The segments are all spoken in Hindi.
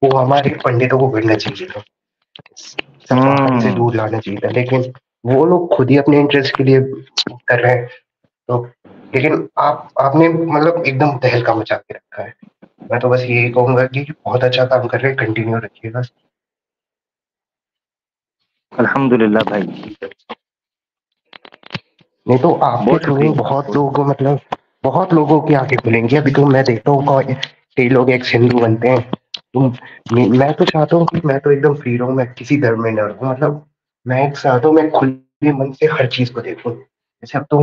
वो हमारे पंडितों को करना चाहिए था, संवाहन से दूर लाना चाहिए था, लेकिन वो लोग खुद ही अपने इंटरेस्ट के लिए कर रहे हैं। तो लेकिन आपने मतलब एकदम तहलका मचा के रखा है। मैं तो बस यही कहूंगा कि बहुत अच्छा काम कर रहे हैं, कंटिन्यू रखिएगा। अल्हम्दुलिल्लाह भाई। नहीं तो आपके बहुत थ्रू शुक्रिया। बहुत लोग मतलब बहुत लोगों की आंखें खुलेंगी। अभी तो मैं देखता हूँ कई लोग एक्स हिंदू बनते हैं। तो मैं तो चाहता हूँ कि मैं तो एकदम फ्री रहूँ, मैं किसी धर्म में न रहूँ। मतलब मैं एक चाहता हूँ मैं खुले मन से हर चीज को देखूँ। जैसे अब तो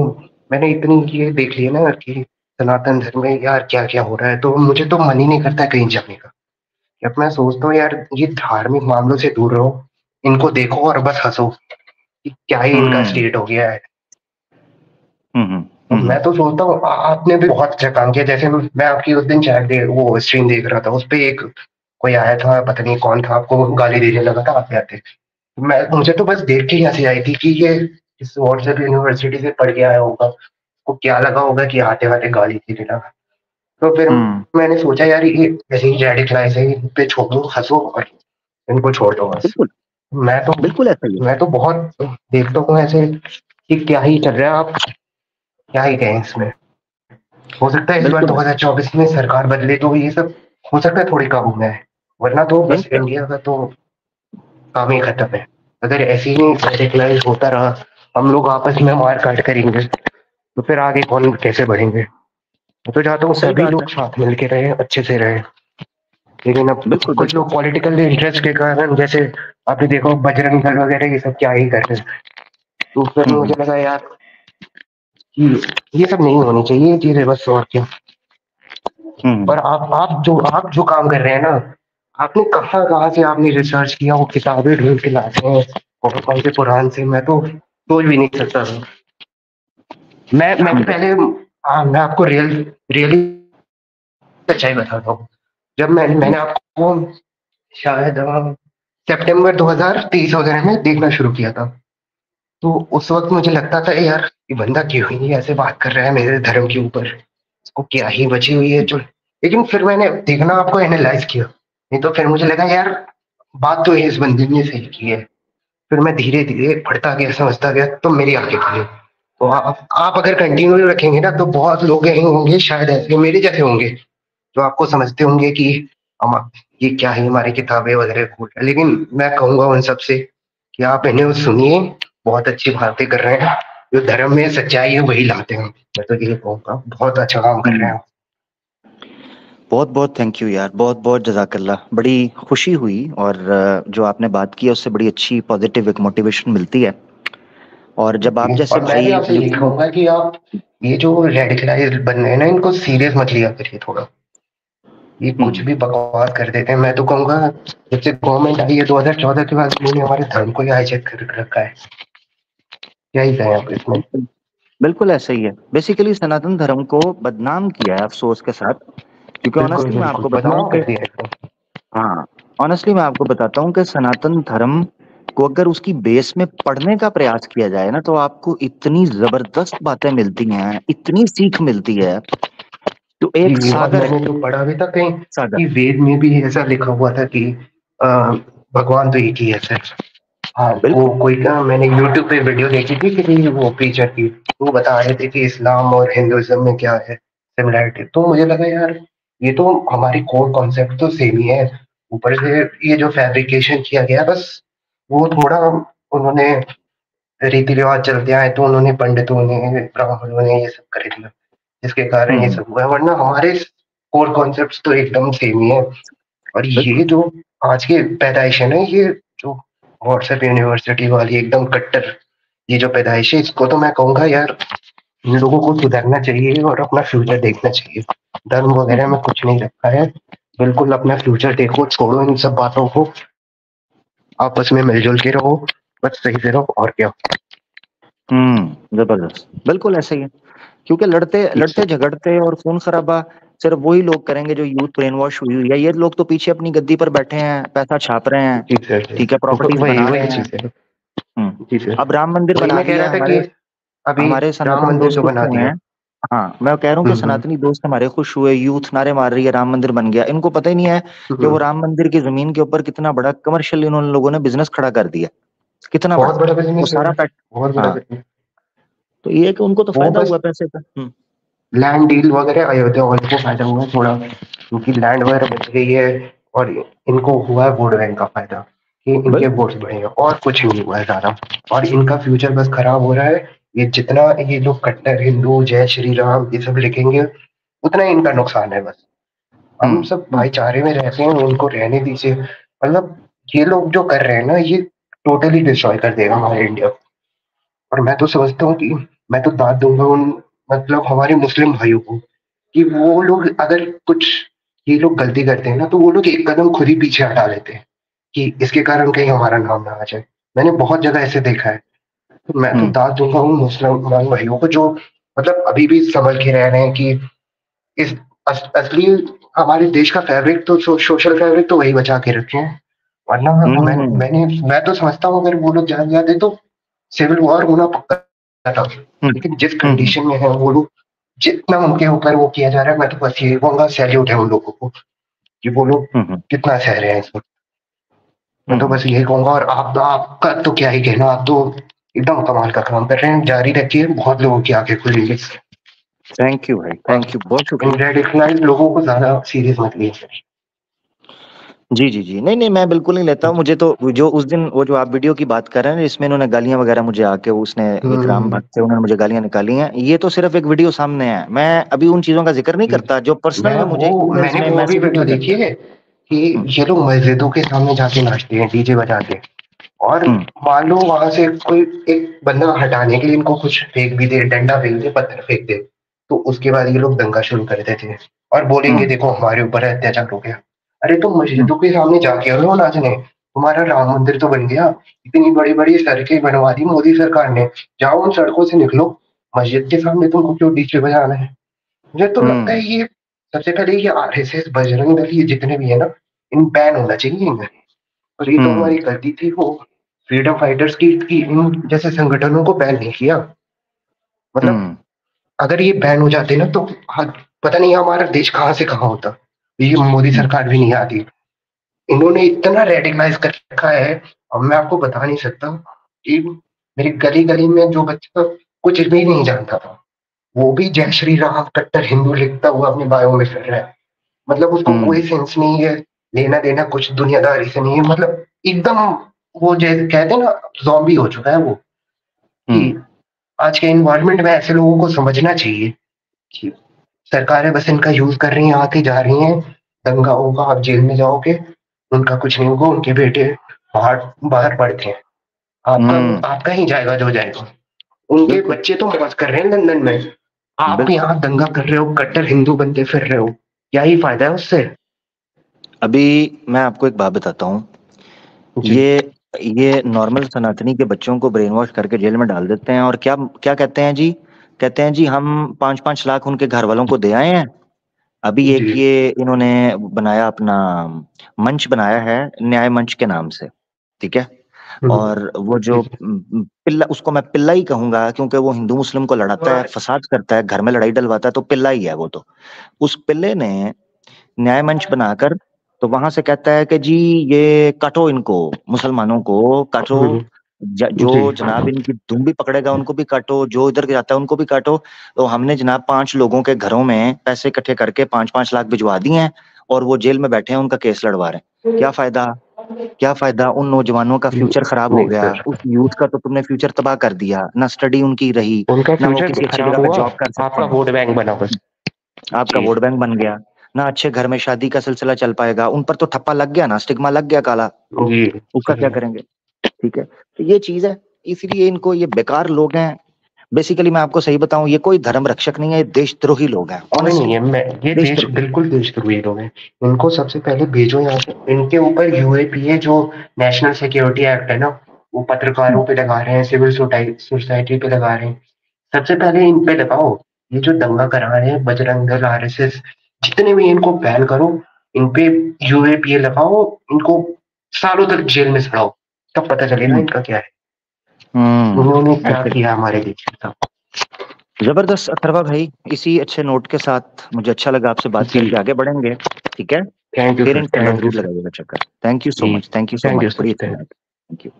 मैंने इतनी ये देख ली है ना कि सनातन धर्म में यार क्या क्या हो रहा है, तो मुझे तो मन ही नहीं करता कहीं जाने का। अब मैं सोचता हूँ यार ये धार्मिक मामलों से दूर रहो, इनको देखो और बस हंसो कि क्या ही इनका हम्म स्टेट हो गया है। हम्म तो हम्म मैं तो सोचता हूँ आपने भी बहुत अच्छा काम किया। जैसे मैं आपकी उस दिन शायद वो स्ट्रीम देख रहा था, उस पे एक कोई आया था, पता नहीं कौन था, आपको गाली देने लगा था आते आते। मैं मुझे तो बस देख के ही हंसी आई थी कि ये इस व्हाट्सएप यूनिवर्सिटी से पढ़ के आया होगा, उसको क्या लगा होगा कि आते आते गाली देने लगा। तो फिर हम्म। मैंने सोचा यार ये ऐसे ही रेडिकलाइज है, इन पे छोड़ो, हंसो और इनको छोड़ दो बस। बिल्कुल मैं तो बिल्कुल ऐसा ही है। मैं तो बहुत देखता हूँ ऐसे कि क्या ही चल रहा है, आप क्या ही कहें इसमें। हो सकता है इस बार बिल्कुल 2024 में सरकार बदले तो ये सब हो सकता है थोड़ी काबू में आए, वरना तो बस है। इंडिया का तो काम ही खत्म है। अगर ऐसे ही रेडिकलाइज होता रहा, हम लोग आपस में मार काट करेंगे, तो फिर आगे कौन कैसे बढ़ेंगे। मैं तो चाहता हूँ सही सभी बात है। लोग साथ मिलके रहे, अच्छे से रहे। लेकिन अब बिल्कुल कुछ बिल्कुल। लोग पॉलिटिकल इंटरेस्ट के कारण, जैसे आपने देखो बजरंग दल वगैरह ये सब क्या ही कर रहे हैं। तो फिर मुझे हम्म लगा यार कि ये सब नहीं होनी चाहिए ये चीजें, बस और क्या। हम्म। पर आप जो काम कर रहे हैं ना, आपने कहाँ कहाँ से आपने रिसर्च किया, वो किताबें ढूंढ के लाते हैं कौन कौन से पुराण से, मैं तो सोच भी नहीं सकता था। मैं तो पहले, हाँ मैं आपको रियली सच्चाई बताता हूँ। जब मैंने आपको शायद सितंबर 2023 वगैरह में देखना शुरू किया था, तो उस वक्त मुझे लगता था यार ये बंदा क्यों ही ऐसे बात कर रहा है मेरे धर्म के ऊपर, इसको क्या ही बची हुई है जो। लेकिन फिर मैंने देखना आपको एनालाइज किया, नहीं तो फिर मुझे लगा यार बात तो इस बंदे ने सही की है। फिर मैं धीरे धीरे पढ़ता गया, समझता गया, तो मेरी आंखें खुली। तो आप अगर कंटिन्यू रखेंगे ना, तो बहुत लोग यही होंगे शायद ऐसे मेरे जैसे होंगे, जो आपको समझते होंगे कि हम ये क्या है हमारी किताबें वगैरह खोल रहे हैं। लेकिन मैं कहूंगा उन सबसे कि आप इन्हें सुनिए, बहुत अच्छी बातें कर रहे हैं, जो धर्म में सच्चाई है वही लाते हैं। मैं तो यही कहूंगा बहुत अच्छा काम कर रहे हम्म। हैं। बहुत बहुत थैंक यू यार, बहुत बहुत जजाकल्ला। बड़ी खुशी हुई, और जो आपने बात की है उससे बड़ी अच्छी पॉजिटिव एक मोटिवेशन मिलती है। और जब आप जैसे और मैं भी भाई आपसे यही कहूंगा कि आप ये जो रेडिकलाइज बन रहे हैं ना, इनको सीरियस मत लिया करिए थोड़ा। ये कुछ हम्म। भी बकवास कर देते हैं। मैं तो कहूंगा जब से गवर्नमेंट आई है 2014 के बाद, इन्होंने हमारे धर्म को ही हाईजैक कर रखा है। क्या ही कहें आप इसमें। बिल्कुल बिल्कुल ऐसा ही है। बेसिकली सनातन धर्म को बदनाम किया है अफसोस के साथ, क्योंकि बिल्कुल ऑनेस्टली मैं बिल्कुल आपको बताऊं बदनाम कि कर दिया एकदम। हाँ, ऑनेस्टली मैं आपको बताता हूँ कि सनातन धर्म को अगर उसकी बेस में पढ़ने का प्रयास किया जाए ना, तो आपको इतनी जबरदस्त बातें मिलती हैं, इतनी सीख मिलती है। तो एक जी, और सागर है। मैंने तो पढ़ा भी था कहीं सागर। कि वेद में भी ऐसा लिखा हुआ था कि अ, भगवान तो एक ही है सर। हाँ, वो बिल्कुल। कोई का मैंने यूट्यूब पे वीडियो देखी थी कि वो टीचर की, वो बता रहे थे कि इस्लाम और हिंदुइज्म में क्या है सिमिलैरिटी। तो मुझे लगा यार ये तो हमारी कोर कॉन्सेप्ट तो सेम ही है। ऊपर से ये जो फैब्रिकेशन किया गया, बस वो थोड़ा उन्होंने रीति रिवाज चलते आए, तो उन्होंने पंडितों ने ब्राह्मणों ने ये सब कर दिया, जिसके कारण ये हम्म। सब हुआ है। वरना हमारे कोर कॉन्सेप्ट्स तो एकदम सेम ही है। और ये बिल्कुल। जो आज की पैदाइश है ना, ये जो व्हाट्सएप यूनिवर्सिटी वाली एकदम कट्टर ये जो पैदाइश है, इसको तो मैं कहूंगा यार इन लोगों को सुधरना चाहिए और अपना फ्यूचर देखना चाहिए। धर्म वगैरह हम्म। में कुछ नहीं रखा है, बिल्कुल अपना फ्यूचर देखो, छोड़ो इन सब बातों को, आपस में मिलजुल के रहो, बस सही से रहो और क्या। जबरदस्त, बिल्कुल ऐसे ही है। क्योंकि लड़ते ठीक लड़ते सर। झगड़ते और खून खराबा सिर्फ वही लोग करेंगे जो यूथ ब्रेन वॉश हुई हुई है। ये लोग तो पीछे अपनी गद्दी पर बैठे हैं, पैसा छाप रहे हैं, ठीक सर जी। ठीक है, तो प्रॉपर्टीज वही बना रहे वही हैं। चीज है। हम्म। जी सर। अब राम मंदिर वही बना मैं कह दिया रहा है, था कि हमारे अभी हमारे राम सनातन मंदिर दोस्त तो रुके बना हुए दिया। हैं। हाँ, मैं कह रहा हूँ कि हम्म, सनातनी दोस्त हमारे खुश हुए, यूथ नारे मार रही है, राम मंदिर बन गया। इनको पता ही नहीं है कि वो हम्म। राम मंदिर की जमीन के ऊपर कितना बड़ा कमर्शियल इन लोगों ने बिजनेस खड़ा कर दिया, कितना बड़ा। बहुत बड़ा वो बिजनेस है सारा वो, पैट बहुत बड़ा हाँ, बिजनेस। तो ये है कि उनको तो वो फायदा बस हुआ पैसे का। लैंड डील वगैरह अयोध्या वालों को फायदा हुआ है थोड़ा, क्योंकि लैंड वगैरह बच गई है। और इनको हुआ है वोट बैंक का फायदा, कि इनके बिल्कुल। वोट्स बढ़े हैं, और कुछ नहीं हुआ है ज्यादा। और इनका फ्यूचर बस खराब हो रहा है। ये जितना ये लोग कट्टर हिंदू जय श्री राम ये सब लिखेंगे, उतना ही इनका नुकसान है बस। हम हम्म सब भाईचारे में रहते हैं, उनको रहने दीजिए। मतलब ये लोग जो कर रहे हैं ना, ये टोटली डिस्ट्रॉय कर देगा हमारे इंडिया को। और मैं तो समझता हूँ कि मैं तो दाद दूंगा उन, मतलब हमारे मुस्लिम भाइयों को, कि वो लोग अगर कुछ ये लोग गलती करते हैं ना, तो वो लोग एक कदम खुद ही पीछे हटा लेते हैं, कि इसके कारण कहीं हमारा नाम ना आ जाए। मैंने बहुत जगह ऐसे देखा है। तो मैं तो हम्म दाद दूंगा उन मुसलमान भाइयों को जो मतलब अभी भी संभल के रह रहे हैं, कि इस असली हमारे देश का फैब्रिक तो सोशल फैब्रिक तो वही बचा के रखे हैं। वरना हम्म मैं तो समझता हूँ अगर वो लोग जान जाते तो सिविल वॉर होना पक्का था। हम्म लेकिन जिस हम्म कंडीशन में है वो लोग, जितना उनके ऊपर वो किया जा रहा है, मैं तो बस यही कहूंगा सैल्यूट है उन लोगों को, कि वो लोग हम्म कितना सह रहे हैं इस वक्त। मैं तो हम्म बस यही कहूंगा। और आपका तो क्या ही कहना, आप तो एकदम कमाल का काम कर रहे हैं, जारी रखिए, बहुत लोगों की आंखें खुलेंगी इससे। थैंक यू भाई, और थैंक यू, बहुत इन शुक्रिया। रेडिकलाइज लोगों को ज्यादा सीरियस मत लीजिए। जी जी जी, नहीं नहीं, मैं बिल्कुल नहीं लेता हूँ। मुझे तो जो उस दिन वो जो आप वीडियो की बात कर रहे हैं ना, इसमें इन्होंने गालियां वगैरह मुझे आके, उसने एक राम हम्म। भक्त थे, उन्होंने मुझे गालियां निकाली हैं, ये तो सिर्फ एक वीडियो सामने है। मैं अभी उन चीजों का जिक्र नहीं करता जो पर्सनल में मुझे ईमेल्स मैंने में वो भी मैसेज वीडियो में देखी करते है, कि हैं। ये लोग मस्जिदों के सामने जाके नाचते हैं डीजे बजा के। और हम्म मान लो वहां से कोई एक बंदा हटाने के लिए इनको कुछ फेंक भी दे, डंडा फेंक दे, पत्थर फेंक दे, तो उसके बाद ये लोग दंगा शुरू कर देते हैं और बोलेंगे हम्म देखो हमारे ऊपर अत्याचार हो गया। अरे तुम हम्म मस्जिदों के सामने जाके रहो नाचने, तुम्हारा राम मंदिर तो बन गया, इतनी बड़ी बड़ी सड़कें बनवा दी मोदी सरकार ने, जाओ उन सड़कों से निकलो। मस्जिद के सामने तुमको क्यों डीजे बजाना है? मुझे तो लगता है हम्म ये सबसे पहले ये आरएसएस बजरंग दल ये जितने भी है ना, इन बैन होना चाहिए इनमें। और ये तो हम्म हमारी गलती थी वो फ्रीडम फाइटर्स की, कि इन जैसे संगठनों को बैन नहीं किया। मतलब हम्म अगर ये बैन हो जाते ना, तो पता नहीं हमारा देश कहाँ से कहाँ होता। ये मोदी हम्म सरकार भी नहीं आती। इन्होंने इतना रेडिकलाइज कर रखा है, अब मैं आपको बता नहीं सकता, कि मेरी गली गली में जो बच्चा कुछ भी नहीं जानता था, वो भी जय श्री राम कट्टर हिंदू लिखता हुआ अपने बायो में फिर रहा है। मतलब उसको हम्म कोई सेंस नहीं है, लेना देना कुछ दुनियादारी से नहीं है। मतलब एकदम वो जैसे कहते हैं ना, जॉम्बी हो चुका है वो। कि हम्म आज के इन्वायरमेंट में ऐसे लोगों को समझना चाहिए कि सरकारें बस इनका यूज कर रही हैं, आके जा रही हैं, दंगा होगा आप जेल में जाओगे, उनका कुछ नहीं होगा, उनके बेटे बाहर बाहर पढ़ते हैं, आपका हम्म, आपका ही जाएगा जो जाएगा। उनके बिल्कुल बच्चे तो मौज कर रहे हैं लंदन में, आप बिल्कुल। यहाँ दंगा कर रहे हो, कट्टर हिंदू बनते फिर रहे हो, क्या ही फायदा है उससे? अभी मैं आपको एक बात बताता हूँ। जी। ये ये नॉर्मल सनातनी के बच्चों को ब्रेन वॉश करके जेल में डाल देते हैं, और क्या क्या कहते हैं जी? कहते हैं जी हम 5-5 लाख उनके घर वालों को दे आए हैं। अभी जी। एक ये इन्होंने बनाया अपना मंच बनाया है, न्याय मंच के नाम से, ठीक है। हम्म, और वो जो ठीक है। पिल्ला, उसको मैं पिल्ला ही कहूंगा, क्योंकि वो हिंदू मुस्लिम को लड़ाता है, फसाद करता है, घर में लड़ाई डलवाता है, तो पिल्ला ही है वो तो। उस पिल्ले ने न्याय मंच बनाकर, तो वहां से कहता है कि जी ये काटो, इनको मुसलमानों को काटो, हम्म, जी। जो जनाब इनकी धूम भी पकड़ेगा उनको भी काटो, जो इधर जाता है उनको भी काटो। तो हमने जनाब 5 लोगों के घरों में पैसे इकट्ठे करके 5-5 लाख भिजवा दिए हैं, और वो जेल में बैठे हैं, उनका केस लड़वा रहे हैं। क्या फायदा? क्या फायदा? उन नौजवानों का फ्यूचर खराब हो नहीं गया, सर, उस यूथ का तो तुमने फ्यूचर तबाह कर दिया ना, स्टडी उनकी रही, उनका ना वो फ्यूचर किसी अच्छी खराब जगह पे हुआ, जॉब कर सकते आपका हैं, वोट बैंक बना बस। आपका जी। वोट बैंक बन गया, ना अच्छे घर में शादी का सिलसिला चल पाएगा, उन पर तो ठप्पा लग गया ना, स्टिग्मा लग गया काला, जी। उसका सही क्या है। करेंगे? ठीक है, तो ये चीज है। इसलिए इनको, ये बेकार लोग हैं। बेसिकली मैं आपको सही बताऊं, ये कोई धर्म रक्षक नहीं है, ये देशद्रोही लोग हैं, नहीं नहीं, ऑनेस्टली, ये देश देशद्रोही। बिल्कुल देशद्रोही लोग हैं। इनको सबसे पहले भेजो यहाँ से। इनके ऊपर यूएपीए जो नेशनल सिक्योरिटी एक्ट है ना, वो पत्रकारों हम्म पे लगा रहे हैं, सिविल सोसाइटी पे लगा रहे हैं। सबसे पहले इन पे लगाओ। ये जो दंगा करा रहे हैं बजरंग दल आरएसएस, जितने भी इनको बैन करो, इन पे यूएपीए लगाओ, इनको सालों तक जेल में सड़ाओ, तब पता चलेगा हम्म इनका क्या है, उन्होंने क्या ऐसे। किया हमारे देश के साथ। जबरदस्त अथर्वा भाई, इसी अच्छे नोट के साथ मुझे अच्छा लगा आपसे बात जी, करके, आगे बढ़ेंगे, ठीक है? थैंक यू फिर सर, इंशाल्लाह थैंक यू जरूर सर। लगाइएगा चक्कर। थैंक यू सो जी, much, thank you so thank you much, sir, बड़ी अच्छी थैंक। बात, थैंक यू।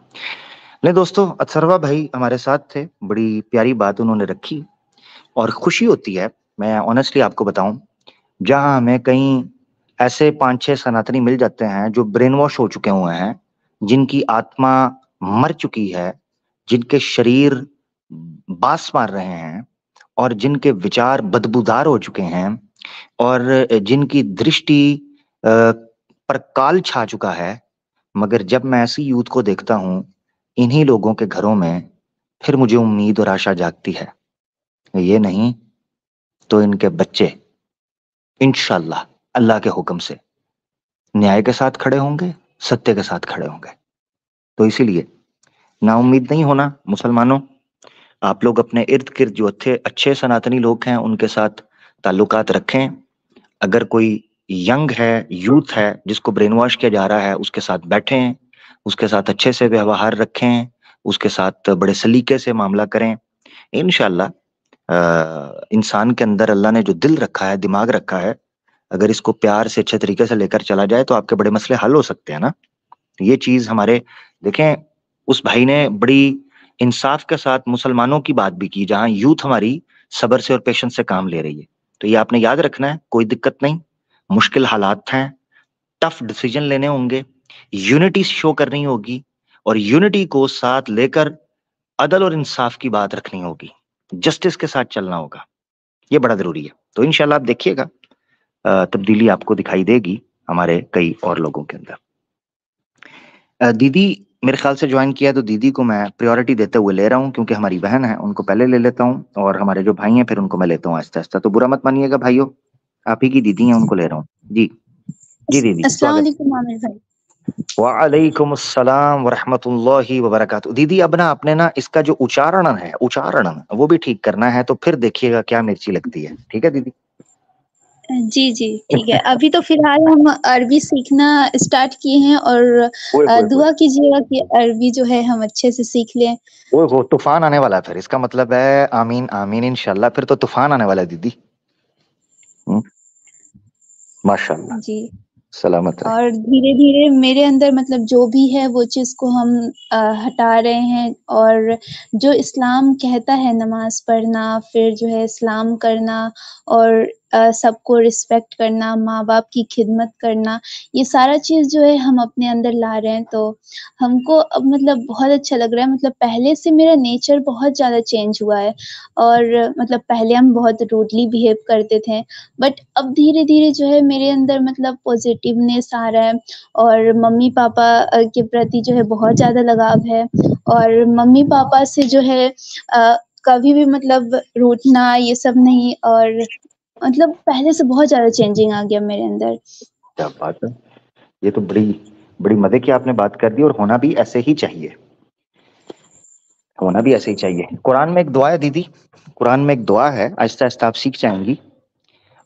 ले दोस्तों, अथर्वा भाई हमारे साथ थे, बड़ी प्यारी बात उन्होंने रखी और खुशी होती है। मैं ऑनेस्टली आपको बताऊं, जहां हमें कहीं ऐसे 5-6 सनातनी मिल जाते हैं जो ब्रेन वॉश हो चुके हुए हैं, जिनकी आत्मा मर चुकी है, जिनके शरीर बास मार रहे हैं और जिनके विचार बदबूदार हो चुके हैं और जिनकी दृष्टि पर काल छा चुका है। मगर जब मैं ऐसी यूथ को देखता हूं इन्हीं लोगों के घरों में, फिर मुझे उम्मीद और आशा जागती है। ये नहीं तो इनके बच्चे इंशाल्लाह अल्लाह के हुक्म से न्याय के साथ खड़े होंगे, सत्य के साथ खड़े होंगे। तो इसीलिए ना उम्मीद नहीं होना मुसलमानों। आप लोग अपने इर्द गिर्द जो अच्छे अच्छे सनातनी लोग हैं उनके साथ ताल्लुकात रखें। अगर कोई यंग है, यूथ है जिसको ब्रेन वॉश किया जा रहा है, उसके साथ बैठें, उसके साथ अच्छे से व्यवहार रखें, उसके साथ बड़े सलीके से मामला करें। इंशाल्लाह इंसान के अंदर अल्लाह ने जो दिल रखा है, दिमाग रखा है, अगर इसको प्यार से अच्छे तरीके से लेकर चला जाए तो आपके बड़े मसले हल हो सकते हैं ना। ये चीज हमारे, देखें, उस भाई ने बड़ी इंसाफ के साथ मुसलमानों की बात भी की, जहां यूथ हमारी सब्र से और पेशेंस से काम ले रही है। तो ये आपने याद रखना है, कोई दिक्कत नहीं, मुश्किल हालात हैं, टफ डिसीजन लेने होंगे, यूनिटी शो करनी होगी और यूनिटी को साथ लेकर अदल और इंसाफ की बात रखनी होगी, जस्टिस के साथ चलना होगा। ये बड़ा जरूरी है। तो इंशाल्लाह आप देखिएगा तब्दीली आपको दिखाई देगी हमारे कई और लोगों के अंदर। दीदी मेरे ख्याल से ज्वाइन किया है, तो दीदी को मैं प्रायोरिटी देते हुए ले रहा हूँ, क्योंकि हमारी बहन है, उनको पहले ले लेता हूँ और हमारे जो भाई हैं फिर उनको मैं लेता हूँ आहिस्ता आहिस्ता। तो बुरा मत मानिएगा भाइयों, आप ही की दीदी हैं, उनको ले रहा हूँ जी। जी दीदी अस्सलाम स्वागत। वालेकुम आमिर भाई। वालेकुम अस्सलाम वरहमतुल्लाहि वबरकातुहू। दीदी अब ना आपने ना इसका जो उच्चारण है, उच्चारण वो भी ठीक करना है, तो फिर देखिएगा क्या मिर्ची लगती है, ठीक है दीदी? जी जी ठीक है। अभी तो फिलहाल हम अरबी सीखना स्टार्ट किए हैं और ओए होए होए, दुआ कीजिएगा कि अरबी जो है हम अच्छे से सीख लें। ओए हो, तूफान आने वाला है फिर, इसका मतलब है आमीन आमीन इंशाल्लाह, फिर तो तूफान आने वाला है दीदी। हम्म, माशाल्लाह, जी। सलामत रहे। और धीरे-धीरे मेरे अंदर मतलब जो भी है वो चीज़ को हम हटा रहे हैं और जो इस्लाम कहता है नमाज़ पढ़ना, फिर जो है इस्लाम करना और सबको रिस्पेक्ट करना, माँ-बाप की खिदमत करना, ये सारा चीज़ जो है हम अपने अंदर ला रहे हैं। तो हमको अब मतलब बहुत अच्छा लग रहा है, मतलब पहले से मेरा नेचर बहुत ज़्यादा चेंज हुआ है और मतलब पहले हम बहुत रूडली बिहेव करते थे, बट अब धीरे-धीरे जो है मेरे अंदर मतलब पॉज़िटिवनेस आ रहा है और मम्मी-पापा के प्रति जो है बहुत ज़्यादा लगाव है और मम्मी-पापा से जो है कभी भी मतलब रूठना ये सब नहीं और मतलब पहले से बहुत ज़्यादा चेंजिंग आ गया मेरे अंदर। क्या बात है, ये तो बड़ी बड़ी मजे की आपने बात कर दी, और होना भी ऐसे ही चाहिए, होना भी ऐसे ही चाहिए। कुरान में एक दुआ है दीदी, कुरान में एक दुआ है, आहिस्ता आहिस्ता आप सीख जाएंगी।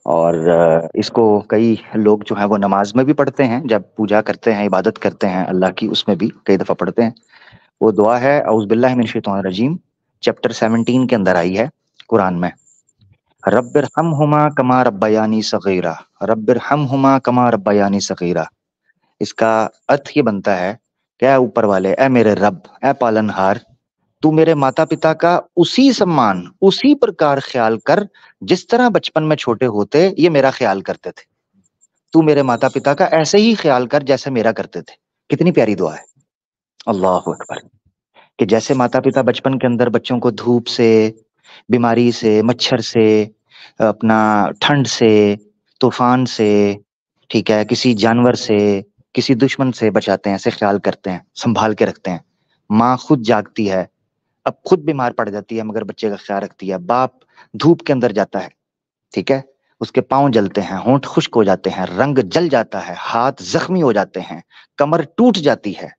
और इसको कई लोग जो है वो नमाज में भी पढ़ते हैं, जब पूजा करते हैं, इबादत करते हैं अल्लाह की, उसमें भी कई दफा पढ़ते हैं। वो दुआ है औज़ु बिल्लाहि मिनश शैतानिर रजीम, चैप्टर 17 के अंदर आई है कुरान में। रब्बिरहमहुमा कमा रब्बयानी सगीरा, रब्बिरहमहुमा कमा रब्बयानी सगीरा। इसका अर्थ ये बनता है, क्या ऊपर वाले, ए मेरे रब, ए पालनहार, तू मेरे माता पिता का उसी सम्मान, उसी प्रकार ख्याल कर जिस तरह बचपन में छोटे होते ये मेरा ख्याल करते थे। तू मेरे माता पिता का ऐसे ही ख्याल कर जैसे मेरा करते थे। कितनी प्यारी दुआ है, अल्लाह अकबर। कि जैसे माता पिता बचपन के अंदर बच्चों को धूप से, बीमारी से, मच्छर से, अपना ठंड से, तूफान से, ठीक है, किसी जानवर से, किसी दुश्मन से बचाते हैं, ऐसे ख्याल करते हैं, संभाल के रखते हैं। माँ खुद जागती है, अब खुद बीमार पड़ जाती है मगर बच्चे का ख्याल रखती है। बाप धूप के अंदर जाता है, ठीक है, उसके पांव जलते हैं, होंठ खुश्क हो जाते हैं, रंग जल जाता है, हाथ जख्मी हो जाते हैं, कमर टूट जाती है,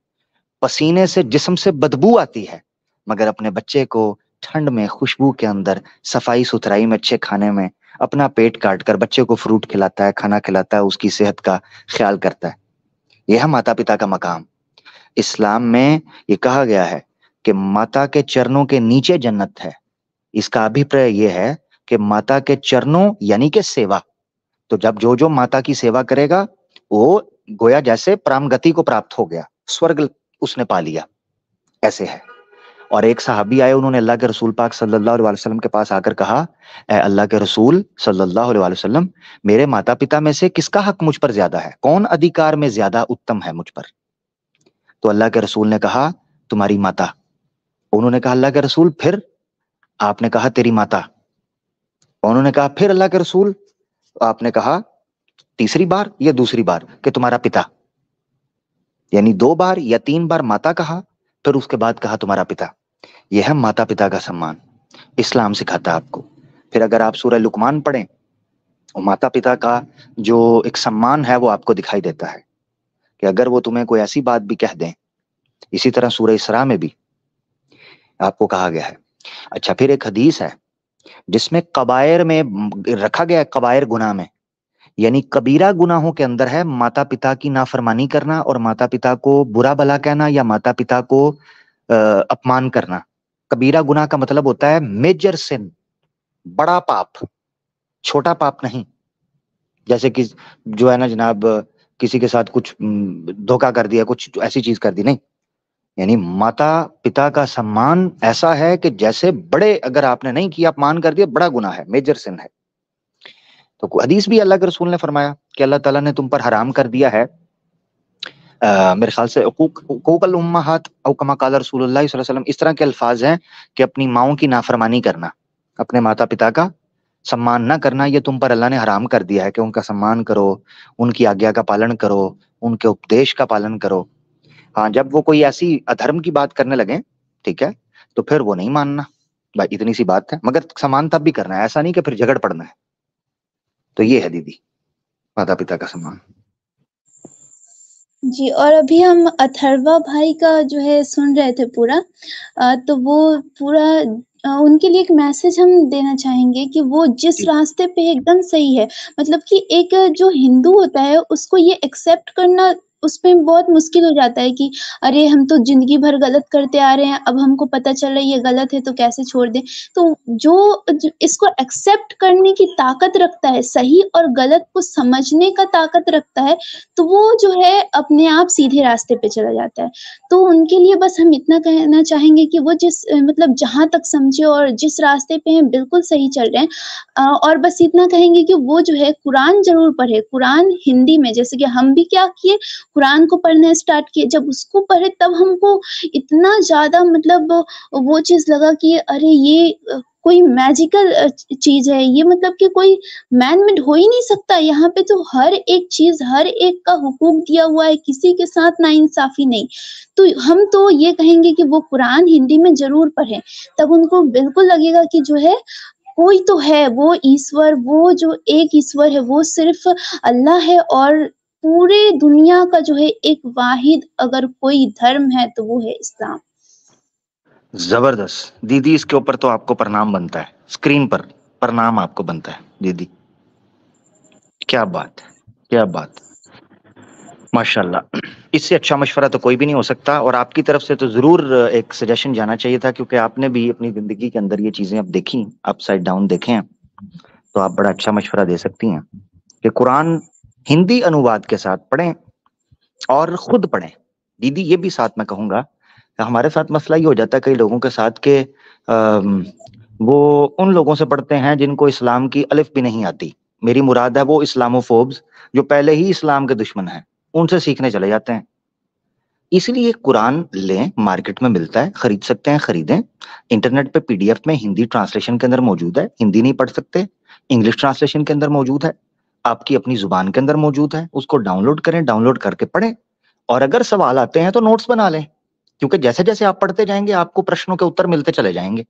पसीने से जिस्म से बदबू आती है, मगर अपने बच्चे को ठंड में, खुशबू के अंदर, सफाई सुथराई में, अच्छे खाने में अपना पेट काट कर बच्चे को फ्रूट खिलाता है, खाना खिलाता है, उसकी सेहत का ख्याल करता है। यह है माता पिता का मकाम। इस्लाम में ये कहा गया है कि माता के चरणों के नीचे जन्नत है, इसका अभिप्राय ये है कि माता के चरणों यानी कि सेवा, तो जब जो जो माता की सेवा करेगा वो गोया जैसे परम गति को प्राप्त हो गया, स्वर्ग उसने पा लिया, ऐसे है। और एक सहाबी आए, उन्होंने अल्लाह के रसूल पाक सल्लल्लाहु अलैहि वसल्लम के पास आकर कहा, ए अल्लाह के रसूल सल्लल्लाहु अलैहि वसल्लम, मेरे माता पिता में से किसका हक मुझ पर ज्यादा है, कौन अधिकार में ज्यादा उत्तम है मुझ पर? तो अल्लाह के रसूल ने कहा तुम्हारी माता। उन्होंने कहा अल्लाह के रसूल फिर? आपने कहा तेरी माता। उन्होंने कहा फिर अल्लाह के रसूल? आपने कहा तीसरी बार या दूसरी बार कि तुम्हारा पिता, यानी 2 बार या 3 बार माता कहा, फिर उसके बाद कहा तुम्हारा पिता। यह है माता पिता का सम्मान, इस्लाम सिखाता है आपको। फिर अगर आप सूरह लुकमान पढ़ें, माता पिता का जो एक सम्मान है वो आपको दिखाई देता है कि अगर वो तुम्हें कोई ऐसी बात भी कह दें, इसी तरह सूरह इसरा में भी आपको कहा गया है। अच्छा, फिर एक हदीस है जिसमें कबायर में रखा गया है, कबायर गुनाह में, यानी कबीरा गुनाहों के अंदर है माता पिता की नाफरमानी करना और माता पिता को बुरा भला कहना या माता पिता को अपमान करना। कबीरा गुनाह का मतलब होता है मेजर सिन, बड़ा पाप, छोटा पाप नहीं। जैसे कि जो है ना जनाब, किसी के साथ कुछ धोखा कर दिया, कुछ ऐसी चीज कर दी, नहीं। यानी माता पिता का सम्मान ऐसा है कि जैसे बड़े, अगर आपने नहीं किया, अपमान कर दिया, बड़ा गुनाह है, मेजर सिन है। तो हदीस भी अल्लाह के रसूल ने फरमाया कि अल्लाह ताला ने तुम पर हराम कर दिया है, मेरे ख्याल से उकूकल उम्महात औ कमा काला रसूलुल्लाह सल्लल्लाहु अलैहि वसल्लम, इस तरह के अल्फाज हैं कि अपनी माओं की नाफरमानी करना, अपने माता पिता का सम्मान ना करना, ये तुम पर अल्लाह ने हराम कर दिया है कि उनका सम्मान करो, उनकी आज्ञा का पालन करो, उनके उपदेश का पालन करो। हाँ, जब वो कोई ऐसी अधर्म की बात करने लगे, ठीक है, तो फिर वो नहीं मानना, भाई इतनी सी बात है, मगर सम्मान तब भी करना है, ऐसा नहीं कि फिर झगड़ पड़ना है। तो ये है दीदी माता पिता का सम्मान। जी, और अभी हम अथर्वा भाई का जो है सुन रहे थे पूरा, तो वो पूरा उनके लिए एक मैसेज हम देना चाहेंगे कि वो जिस जी रास्ते पे एकदम सही है, मतलब कि एक जो हिंदू होता है उसको ये एक्सेप्ट करना उसमें बहुत मुश्किल हो जाता है कि अरे हम तो ज़िंदगी भर गलत करते आ रहे हैं, अब हमको पता चल रहा है ये गलत है तो कैसे छोड़ दें? तो जो इसको एक्सेप्ट करने की ताकत रखता है, सही और गलत को समझने का ताकत रखता है, तो वो जो है अपने आप सीधे रास्ते पे चला जाता है। तो उनके लिए बस हम इतना कहना चाहेंगे कि वो जिस मतलब जहाँ तक समझे और जिस रास्ते पे हैं बिल्कुल सही चल रहे हैं। और बस इतना कहेंगे कि वो जो है कुरान ज़रूर पढ़े, कुरान हिंदी में, जैसे कि हम भी क्या किए, कुरान को पढ़ना स्टार्ट किए। जब उसको पढ़े तब हमको इतना ज़्यादा मतलब वो चीज़ लगा कि अरे ये कोई मैजिकल चीज़ है, ये मतलब कि कोई मैन मेड हो ही नहीं सकता। यहाँ पे तो हर एक चीज़, हर एक का हुकूक दिया हुआ है, किसी के साथ नाइंसाफ़ी नहीं। तो हम तो ये कहेंगे कि वो कुरान हिंदी में ज़रूर पढ़ें, तब उनको बिल्कुल लगेगा कि जो है कोई तो है, वो ईश्वर, वो जो एक ईश्वर है, वो सिर्फ़ अल्लाह है और पूरे दुनिया का जो है एक वाहिद अगर कोई धर्म है तो वो है इस्लाम। जबरदस्त दीदी, इसके ऊपर तो आपको प्रणाम बनता है, स्क्रीन पर प्रणाम आपको बनता है दीदी। क्या बात है, क्या बात, माशाल्लाह। इससे अच्छा मशवरा तो कोई भी नहीं हो सकता, और आपकी तरफ से तो जरूर एक सजेशन जाना चाहिए था, क्योंकि आपने भी अपनी जिंदगी के अंदर ये चीजें अब देखी, अपसाइड डाउन देखे हैं, तो आप बड़ा अच्छा मशवरा दे सकती हैं कि कुरान हिंदी अनुवाद के साथ पढ़ें और खुद पढ़ें। दीदी ये भी साथ में कहूंगा, हमारे साथ मसला ये हो जाता है कई लोगों के साथ के वो उन लोगों से पढ़ते हैं जिनको इस्लाम की अलिफ भी नहीं आती। मेरी मुराद है वो इस्लामोफोब्स जो पहले ही इस्लाम के दुश्मन हैं, उनसे सीखने चले जाते हैं। इसलिए कुरान लें, मार्केट में मिलता है, खरीद सकते हैं, खरीदें। इंटरनेट पे पीडीएफ में हिंदी ट्रांसलेशन के अंदर मौजूद है, हिंदी नहीं पढ़ सकते, इंग्लिश ट्रांसलेशन के अंदर मौजूद है, आपकी अपनी जुबान के अंदर मौजूद है, उसको डाउनलोड करें, डाउनलोड करके पढ़ें। और अगर सवाल आते हैं तो नोट्स बना लें, क्योंकि जैसे जैसे आप पढ़ते जाएंगे आपको प्रश्नों के उत्तर मिलते चले जाएंगे,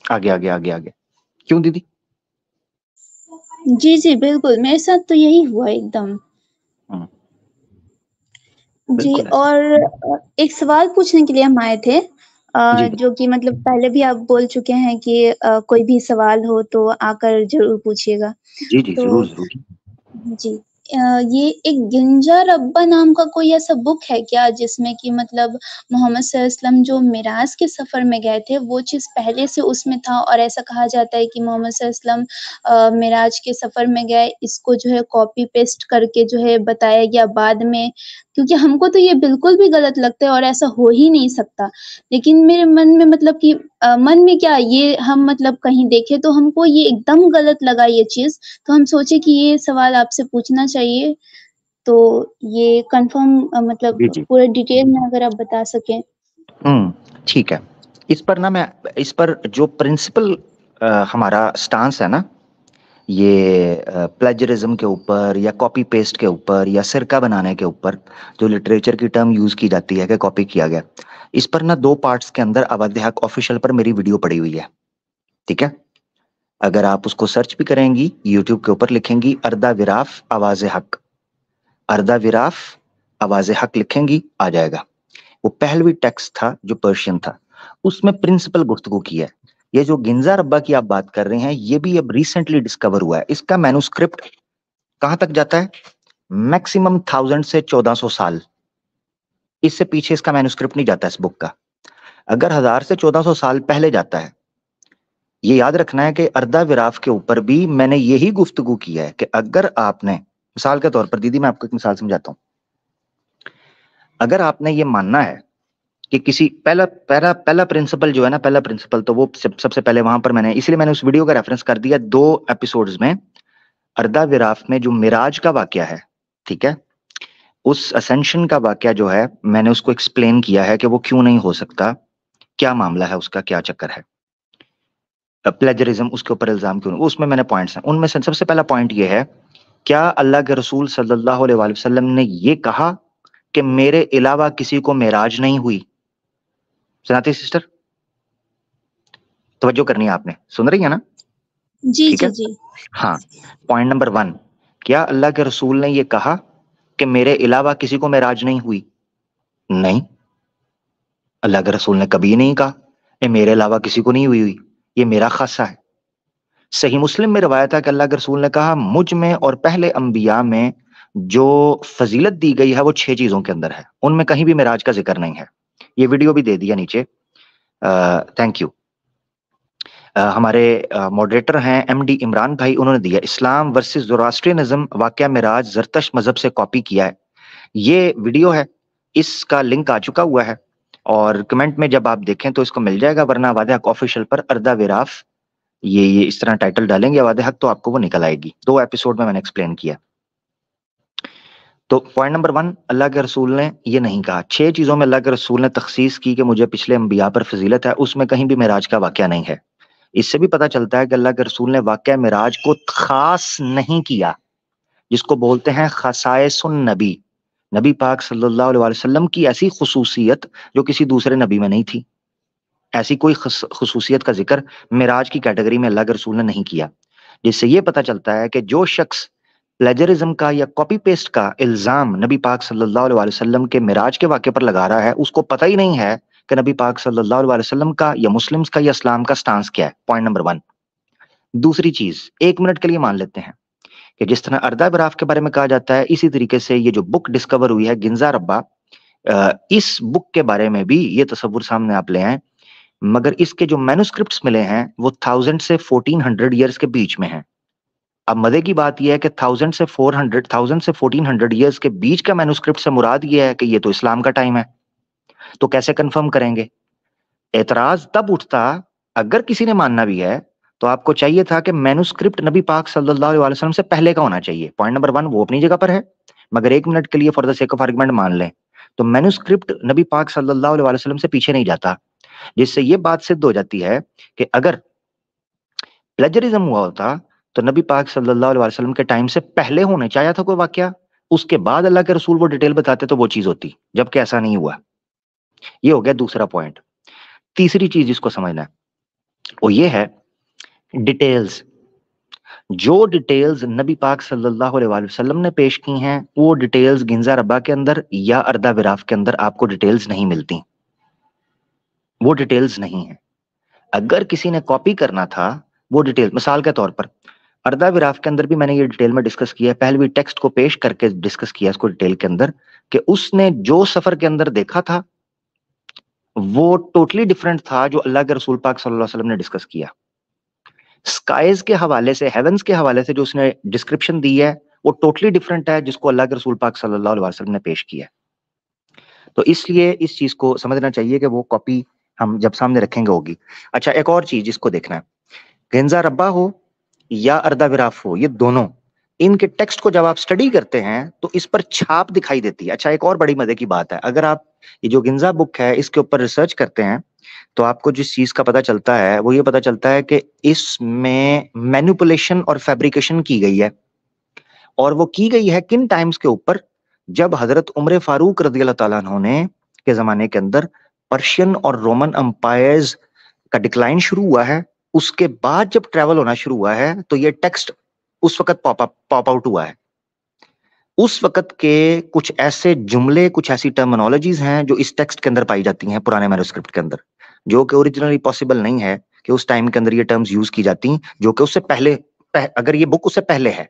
आगे आगे आगे आगे। क्यों दीदी? जी, जी, बिल्कुल, मेरे साथ तो यही हुआ एकदम। जी, बिल्कुल ऐसा। और एक सवाल पूछने के लिए हम आए थे, जी जो कि मतलब पहले भी आप बोल चुके हैं कि कोई भी सवाल हो तो आकर ज़रूर पूछिएगा। जी जी, तो जरूर जरूर। जी, ये एक गिंजा रब्बा नाम का कोई ऐसा बुक है क्या जिसमें कि मतलब मोहम्मद सल्लल्लाहु अलैहि वसल्लम जो मिराज के सफ़र में गए थे वो चीज़ पहले से उसमें था और ऐसा कहा जाता है कि मोहम्मद सल्लल्लाहु अलैहि वसल्लम मिराज के सफ़र में गए, इसको जो है कॉपी पेस्ट करके जो है बताया गया बाद में, क्योंकि हमको तो ये बिल्कुल भी गलत लगता है और ऐसा हो ही नहीं सकता। लेकिन मेरे मन में मतलब कि मन में क्या ये हम मतलब कहीं देखें तो हमको ये एकदम गलत लगा ये चीज़, तो हम सोचे कि ये सवाल आपसे पूछना चाहिए, तो ये कन्फर्म मतलब जी जी। पूरा डिटेल में अगर आप बता सकें। ठीक है। इस पर जो प्रिंसिपल हमारा स्टांस है ना, ये प्लेजरिज्म के ऊपर या कॉपी पेस्ट के ऊपर या सिरका बनाने के ऊपर, जो लिटरेचर की टर्म यूज की जाती है कि कॉपी किया गया, इस पर ना 2 पार्ट्स के अंदर अवध हक ऑफिशियल पर मेरी वीडियो पड़ी हुई है। ठीक है, अगर आप उसको सर्च भी करेंगी यूट्यूब के ऊपर, लिखेंगी अर्दा विराफ आवाज हक, अर्दा विराफ आवाज हक लिखेंगी, आ जाएगा। वो पहलवी टेक्स्ट था जो पर्शियन था, उसमें प्रिंसिपल गुफ्तगू की है। ये जो गिंजा रब्बा की आप बात कर रहे हैं, ये भी अब रिसेंटली डिस्कवर हुआ है। इसका मैन्युस्क्रिप्ट कहां तक जाता है? मैक्सिमम 1000 से 1400 साल, इससे पीछे इसका मैन्युस्क्रिप्ट नहीं जाता इस बुक का। अगर 1000 से 1400 साल पहले जाता है, ये याद रखना है कि अर्दा विराफ के ऊपर भी मैंने यही गुफ्तगू की है कि अगर आपने, मिसाल के तौर पर दीदी मैं आपको एक मिसाल समझाता हूं, अगर आपने ये मानना है कि किसी पहला पहला पहला प्रिंसिपल जो है ना, पहला प्रिंसिपल तो वो सबसे पहले वहां पर मैंने, इसलिए मैंने उस वीडियो का रेफरेंस कर दिया 2 एपिसोड्स में। अर्दा विराफ में जो मिराज का वाकया है, ठीक है, उस असेंशन का वाकया जो है, मैंने उसको एक्सप्लेन किया है कि वो क्यों नहीं हो सकता, क्या मामला है उसका, क्या चक्कर है, प्लेजरिज्म उसके ऊपर इल्जाम क्यों, उसमें मैंने पॉइंट्स हैं। उनमें से सबसे पहला पॉइंट ये है, क्या अल्लाह के रसूल सल्लल्लाहु अलैहि वसल्लम ने ये कहा कि मेरे अलावा किसी को मेराज नहीं हुई? सुनाती सिस्टर, तवज्जो करनी है आपने, सुन रही है ना? जी, ठीक जी, है, जी। हाँ। पॉइंट नंबर 1, क्या अल्लाह के रसूल ने ये कहा कि मेरे अलावा किसी को मेराज नहीं हुई? नहीं, अल्लाह के रसूल ने कभी नहीं कहा कि मेरे अलावा किसी को नहीं हुई, ये मेरा खासा है। सही मुस्लिम में रवायत है कि अल्लाह के रसूल ने कहा, मुझ में और पहले अंबिया में जो फजीलत दी गई है वो 6 चीजों के अंदर है, उनमें कहीं भी मेराज का जिक्र नहीं है। ये वीडियो भी दे दिया नीचे, थैंक यू। हमारे मॉडरेटर हैं एमडी इमरान भाई, उन्होंने दिया इस्लाम वर्सेस ज़ोरास्ट्रियनिज्म वाकया मिराज जरतश मजहब से कॉपी किया है। ये वीडियो है, इसका लिंक आ चुका हुआ है और कमेंट में जब आप देखें तो इसको मिल जाएगा, वरना अवाद हक ऑफिशियल पर अर्दा विराफ, ये इस तरह टाइटल डालेंगे अवाद हक तो आपको वो निकल आएगी। 2 एपिसोड में मैंने एक्सप्लेन किया। तो पॉइंट नंबर 1, अल्लाह के रसूल ने ये नहीं कहा। 6 चीजों में अल्लाह के रसूल ने तखसीस की कि मुझे पिछले अंबिया पर फजीलत है, उसमें कहीं भी मेराज का वाकया नहीं है। इससे भी पता चलता है कि अल्लाह के रसूल ने वाकया मिराज को खास नहीं किया, जिसको बोलते हैं खसाइसुन नबी, नबी पाक सल्लल्लाहु अलैहि वसल्लम की ऐसी खुसूसियत जो किसी दूसरे नबी में नहीं थी। ऐसी कोई खुसूसियत का जिक्र मिराज की कैटेगरी में अल्लाह के रसूल ने नहीं किया, जिससे ये पता चलता है कि जो शख्स प्लेजरिज्म का या कॉपी पेस्ट का इल्जाम नबी पाक सल्लल्लाहु अलैहि वसल्लम के मिराज के वाक़े पर लगा रहा है, उसको पता ही नहीं है कि नबी पाक सल्लल्लाहु अलैहि वसल्लम का या मुस्लिम्स का या इस्लाम का स्टांस क्या है। Point number 1। दूसरी चीज, 1 मिनट के लिए मान लेते हैं कि जिस तरह अर्दा विराफ के बारे में कहा जाता है, इसी तरीके से ये जो बुक डिस्कवर हुई है गिंजा रब्बा, इस बुक के बारे में भी ये तसव्वुर सामने आप ले आए, मगर इसके जो मैन्युस्क्रिप्ट्स मिले हैं वो 1000 से 1400 ईयर्स के बीच में हैं। अब मजे की बात यह है कि 1000 से 1400 ईयर्स के बीच का मैन्युस्क्रिप्ट से मुराद ये है कि ये तो इस्लाम का टाइम है, तो कैसे कंफर्म करेंगे? एतराज तब उठता, अगर किसी ने मानना भी है तो आपको चाहिए था कि मैन्युस्क्रिप्ट नबी पाक सल्लल्लाहु अलैहि वसल्लम से पहले का होना चाहिए। पॉइंट नंबर 1 वो अपनी जगह पर है, मगर 1 मिनट के लिए for the sake of argument मान लें तो मैन्युस्क्रिप्ट नबी पाक सल्लल्लाहु अलैहि वसल्लम से पीछे नहीं जाता, जिससे ये बात सिद्ध हो जाती है कि अगर प्लेजरिज्म हुआ होता तो नबी पाक सल्लल्लाहु अलैहि वसल्लम के टाइम से पहले होने चाहिए था कोई वाकया, उसके बाद अल्लाह के रसूल वो डिटेल बताते तो वो चीज होती, जबकि ऐसा नहीं हुआ। ये हो गया दूसरा पॉइंट। तीसरी चीज जिसको समझना है वो ये है, डिटेल्स। जो डिटेल्स नबी पाक सल्लल्लाहु अलैहि वसल्लम ने पेश की हैं वो डिटेल्स गिंजा रब्बा के अंदर या अर्दा विराफ के अंदर आपको डिटेल्स नहीं मिलती, वो डिटेल्स नहीं है। अगर किसी ने कॉपी करना था वो डिटेल, मिसाल के तौर पर अर्दाविराफ के अंदर भी मैंने ये डिटेल में डिस्कस किया है, पहले भी टेक्स्ट को पेश करके डिस्कस किया इसको डिटेल के अंदर, कि उसने जो सफर के अंदर देखा था वो टोटली डिफरेंट था जो अल्लाह के रसूल पाक सल्लल्लाहु अलैहि वसल्लम ने डिस्कस किया। स्काइज के हवाले से, हेवंस के हवाले से जो उसने डिस्क्रिप्शन दी है वो टोटली डिफरेंट है जिसको अल्लाह के रसूल पाक सल्लल्लाहु अलैहि वसल्लम ने पेश किया। तो इसलिए इस चीज को समझना चाहिए कि वो कॉपी हम जब सामने रखेंगे होगी। अच्छा, एक और चीज जिसको देखना है, गेंजा रब्बा हो या अर्दाविराफ हो, ये दोनों, इनके टेक्स्ट को जब आप स्टडी करते हैं तो इस पर छाप दिखाई देती है। अच्छा, एक और बड़ी मजे की बात है, अगर आप ये जो गिंजा बुक है इसके ऊपर रिसर्च करते हैं तो आपको जिस चीज का पता चलता है वो ये पता चलता है कि इसमें मैनिपुलेशन और फैब्रिकेशन की गई है, और वो की गई है किन टाइम्स के ऊपर, जब हजरत उमर फारूक रज़ी अल्लाह ताला अन्हु ने के जमाने के अंदर पर्शियन और रोमन अंपायर्स का डिक्लाइन शुरू हुआ है, उसके बाद जब ट्रेवल होना शुरू हुआ है तो ये टेक्स्ट उस वक्त पॉप आउट हुआ है। उस वक्त के कुछ ऐसे जुमले, कुछ ऐसी टर्मिनोलॉजीज हैं जो इस टेक्स्ट के अंदर पाई जाती हैं पुराने मैन्युस्क्रिप्ट के अंदर, जो कि ओरिजिनली पॉसिबल नहीं है कि उस टाइम के अंदर ये टर्म्स यूज की जाती, जो कि उससे पहले अगर ये बुक उससे पहले है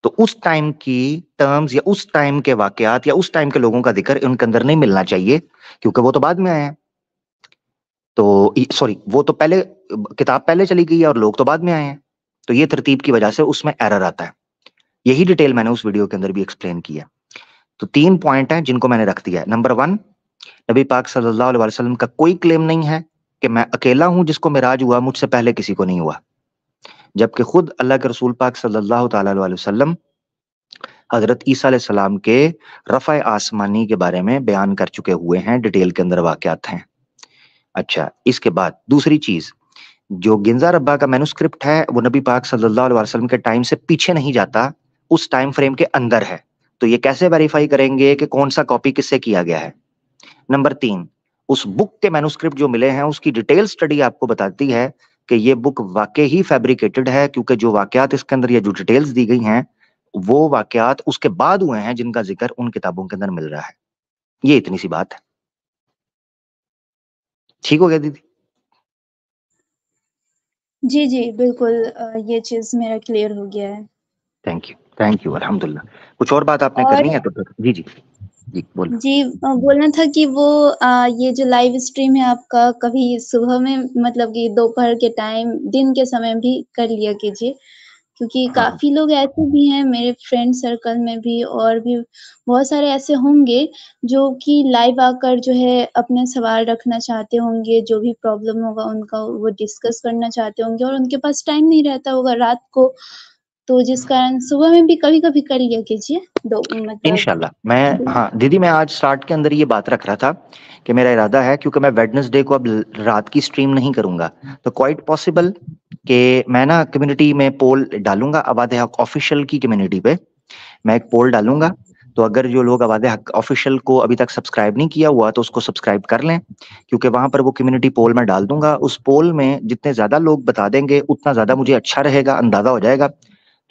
तो उस टाइम की टर्म्स या उस टाइम के वाकयात या उस टाइम के लोगों का जिक्र उनके अंदर नहीं मिलना चाहिए, क्योंकि वो तो बाद में आए हैं। तो सॉरी, वो तो पहले, किताब पहले चली गई है और लोग तो बाद में आए हैं, तो ये तरतीब की वजह से उसमें एरर आता है। यही डिटेल मैंने उस वीडियो के अंदर भी एक्सप्लेन किया। तो 3 पॉइंट हैं जिनको मैंने रख दिया है। नंबर 1, नबी पाक सल्लल्लाहु अलैहि वसल्लम का कोई क्लेम नहीं है कि मैं अकेला हूं जिसको मिराज हुआ, मुझसे पहले किसी को नहीं हुआ, जबकि खुद अल्लाह के रसूल पाक सल्लल्लाहु ताला अलैहि वसल्लम हजरत ईसा अलैहि सलाम के रफ़ा आसमानी के बारे में बयान कर चुके हुए हैं, डिटेल के अंदर वाकयात हैं। अच्छा, इसके बाद दूसरी चीज, जो गिंजा रब्बा का मैन्युस्क्रिप्ट है वो नबी पाक सल्लल्लाहु अलैहि वसल्लम के टाइम से पीछे नहीं जाता, उस टाइम फ्रेम के अंदर है। तो ये कैसे वेरीफाई करेंगे कि कौन सा कॉपी किससे किया गया है? नंबर 3, उस बुक के मैन्युस्क्रिप्ट जो मिले हैं उसकी डिटेल स्टडी आपको बताती है कि ये बुक वाकई ही फैब्रिकेटेड है, क्योंकि जो वाकयात इसके अंदर या जो डिटेल्स दी गई हैं वो वाकयात उसके बाद हुए हैं जिनका जिक्र उन किताबों के अंदर मिल रहा है। ये इतनी सी बात है। ठीक हो गया दीदी? जी, जी, बिल्कुल ये चीज़ मेरा क्लियर हो गया है। थैंक यू, अल्हम्दुलिल्लाह। कुछ और बात आपने और करनी है तो फिर जी जी जी बोलो। जी बोलना था कि वो ये जो लाइव स्ट्रीम है आपका, कभी सुबह में मतलब कि दोपहर के टाइम, दिन के समय भी कर लिया कीजिए, क्योंकि हाँ हाँ। काफ़ी लोग ऐसे भी हैं मेरे फ्रेंड सर्कल में भी, और भी बहुत सारे ऐसे होंगे जो कि लाइव आकर जो है अपने सवाल रखना चाहते होंगे, जो भी प्रॉब्लम होगा उनका वो डिस्कस करना चाहते होंगे और उनके पास टाइम नहीं रहता होगा रात को, तो जिस कारण सुबह में भी कभी-कभी कर लिया कीजिए, दो मतलब इंशाल्लाह मैं, हाँ दीदी, मैं आज स्टार्ट के अंदर ये बात रख रहा था कि मेरा इरादा है, क्योंकि मैं वेडनेसडे को अब रात की स्ट्रीम नहीं करूंगा, तो क्वाइट पॉसिबल कि मैं ना कम्युनिटी में पोल डालूंगा, आबाद हक ऑफिशियल की कम्युनिटी पे मैं एक पोल डालूंगा। तो अगर जो लोग आबाद हक ऑफिशियल को अभी तक सब्सक्राइब नहीं किया हुआ तो उसको सब्सक्राइब कर लें, क्योंकि वहां पर वो कम्युनिटी पोल मैं डाल दूंगा। उस पोल में जितने ज्यादा लोग बता देंगे उतना ज्यादा मुझे अच्छा रहेगा, अंदाजा हो जाएगा।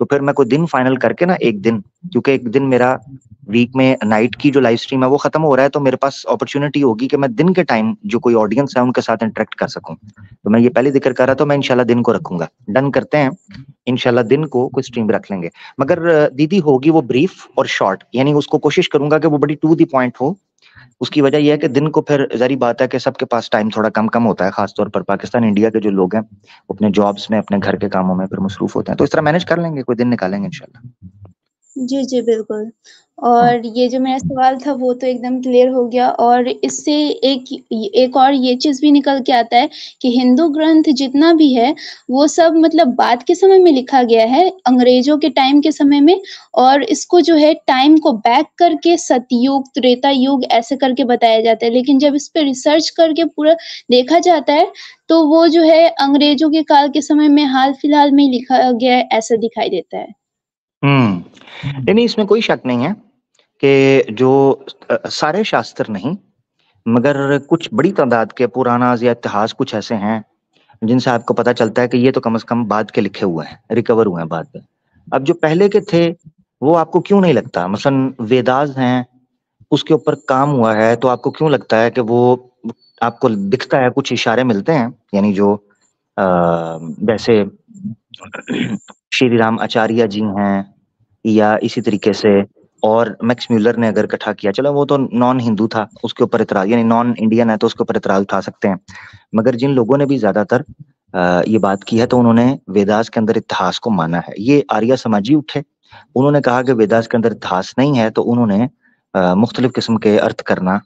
तो फिर मैं कोई दिन फाइनल करके ना, एक दिन, क्योंकि एक दिन मेरा वीक में नाइट की जो लाइव स्ट्रीम है वो खत्म हो रहा है, तो मेरे पास अपॉर्चुनिटी होगी कि मैं दिन के टाइम जो कोई ऑडियंस है उनके साथ इंटरेक्ट कर सकूं। तो मैं ये पहले जिक्र कर रहा था, मैं इंशाल्लाह दिन को रखूंगा। डन करते हैं, इंशाल्लाह दिन को कोई स्ट्रीम रख लेंगे। मगर दीदी होगी वो ब्रीफ और शॉर्ट, यानी उसको कोशिश करूंगा कि वो बड़ी टू द पॉइंट हो। उसकी वजह यह है कि दिन को फिर जारी बात है कि सबके पास टाइम थोड़ा कम कम होता है, खासतौर पर पाकिस्तान इंडिया के जो लोग हैं अपने जॉब्स में, अपने घर के कामों में फिर मसरूफ होते हैं, तो इस तरह मैनेज कर लेंगे, कोई दिन निकालेंगे इंशाल्लाह। जी, जी, बिल्कुल। और ये जो मेरा सवाल था वो तो एकदम क्लियर हो गया, और इससे एक और ये चीज़ भी निकल के आता है कि हिंदू ग्रंथ जितना भी है, वो सब मतलब बाद के समय में लिखा गया है, अंग्रेज़ों के टाइम के समय में, और इसको जो है टाइम को बैक करके सतयुग, त्रेता युग ऐसे करके बताया जाता है। लेकिन जब इस पे रिसर्च करके पूरा देखा जाता है, तो वो जो है अंग्रेज़ों के काल के समय में हाल-फिलहाल में लिखा गया है, ऐसा दिखाई देता है। नहीं, इसमें कोई शक नहीं है कि जो सारे शास्त्र नहीं, मगर कुछ बड़ी तादाद के पुराना या इतिहास कुछ ऐसे हैं जिनसे आपको पता चलता है कि ये तो कम से कम बाद के लिखे हुए हैं, रिकवर हुए हैं बाद में। अब जो पहले के थे वो आपको क्यों नहीं लगता, मसलन वेदास हैं, उसके ऊपर काम हुआ है, तो आपको क्यों लगता है कि वो, आपको दिखता है कुछ इशारे मिलते हैं, यानी जो वैसे श्री राम आचार्य जी हैं, या इसी तरीके से और मैक्स म्यूलर ने अगर इकट्ठा किया, चलो वो तो नॉन हिंदू था, उसके ऊपर इतराज, यानी नॉन इंडियन है तो उसके ऊपर इतराज उठा सकते हैं। मगर जिन लोगों ने भी ज्यादातर ये बात की है तो उन्होंने वेदास के अंदर इतिहास को माना है। ये आर्य समाजी उठे, उन्होंने कहा कि वेदास के अंदर इतिहास नहीं है, तो उन्होंने मुख्तलिफ किस्म के अर्थ करना